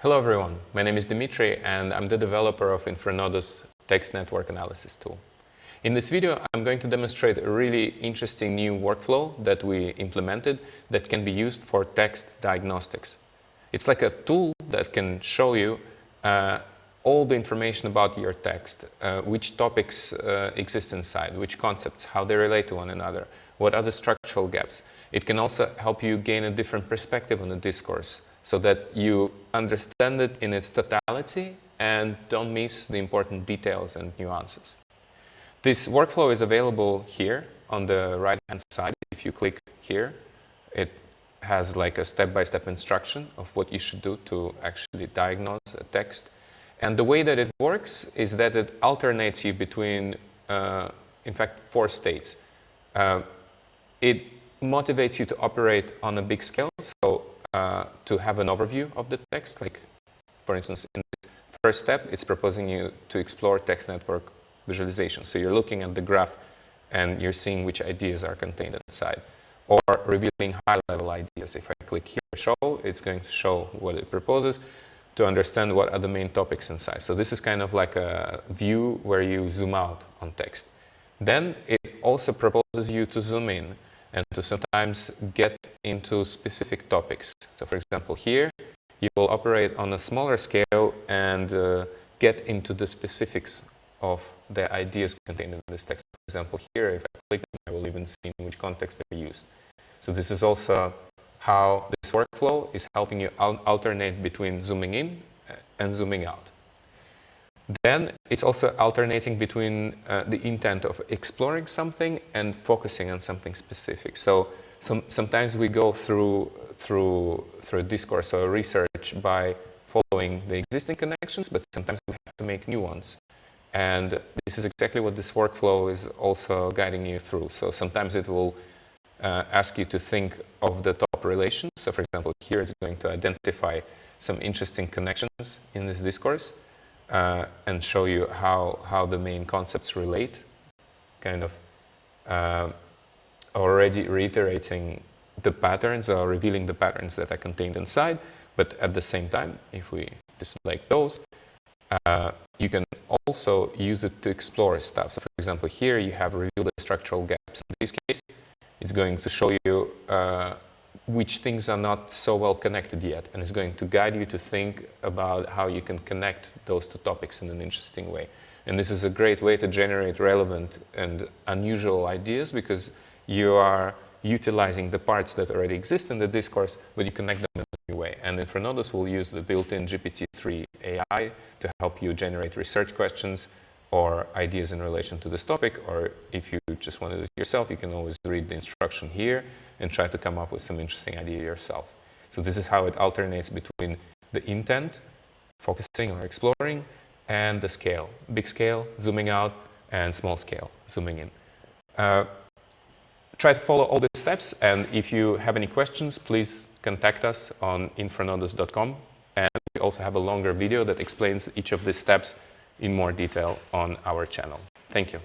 Hello everyone, my name is Dimitri and I'm the developer of Infranodus text network analysis tool. In this video, I'm going to demonstrate a really interesting new workflow that we implemented that can be used for text diagnostics. It's like a tool that can show you all the information about your text, which topics exist inside, which concepts, how they relate to one another, what are the structural gaps. It can also help you gain a different perspective on the discourse so that you understand it in its totality and don't miss the important details and nuances. This workflow is available here on the right-hand side. If you click here, it has like a step-by-step instruction of what you should do to actually diagnose a text. And the way that it works is that it alternates you between, in fact, 4 states. It motivates you to operate on a big scale, so to have an overview of the text. Like, for instance, in this first step, it's proposing you to explore text network visualization. So you're looking at the graph and you're seeing which ideas are contained inside. Or revealing high-level ideas. If I click here, show, it's going to show what it proposes to understand what are the main topics inside. So this is kind of like a view where you zoom out on text. Then it also proposes you to zoom in and to sometimes get into specific topics. So for example, here, you will operate on a smaller scale and get into the specifics of the ideas contained in this text. For example, here, if I click, I will even see in which context they're used. So this is also how this workflow is helping you alternate between zooming in and zooming out. Then it's also alternating between the intent of exploring something and focusing on something specific. So sometimes we go through a discourse or research by following the existing connections, but sometimes we have to make new ones. And this is exactly what this workflow is also guiding you through. So sometimes it will ask you to think of the top relations. So for example, here it's going to identify some interesting connections in this discourse and show you how the main concepts relate, kind of already reiterating the patterns or revealing the patterns that are contained inside. But at the same time, if we select those, you can also use it to explore stuff. So for example, here you have revealed the structural gaps. In this case, it's going to show you which things are not so well connected yet, and it's going to guide you to think about how you can connect those 2 topics in an interesting way. And this is a great way to generate relevant and unusual ideas because you are utilizing the parts that already exist in the discourse, but you connect them in a new way. And Infranodus will use the built-in GPT-3 AI to help you generate research questions or ideas in relation to this topic, or if you just want to do it yourself, you can always read the instruction here and try to come up with some interesting idea yourself. So this is how it alternates between the intent, focusing or exploring, and the scale. Big scale, zooming out, and small scale, zooming in. Try to follow all these steps, and if you have any questions, please contact us on infranodus.com. And we also have a longer video that explains each of these steps in more detail on our channel. Thank you.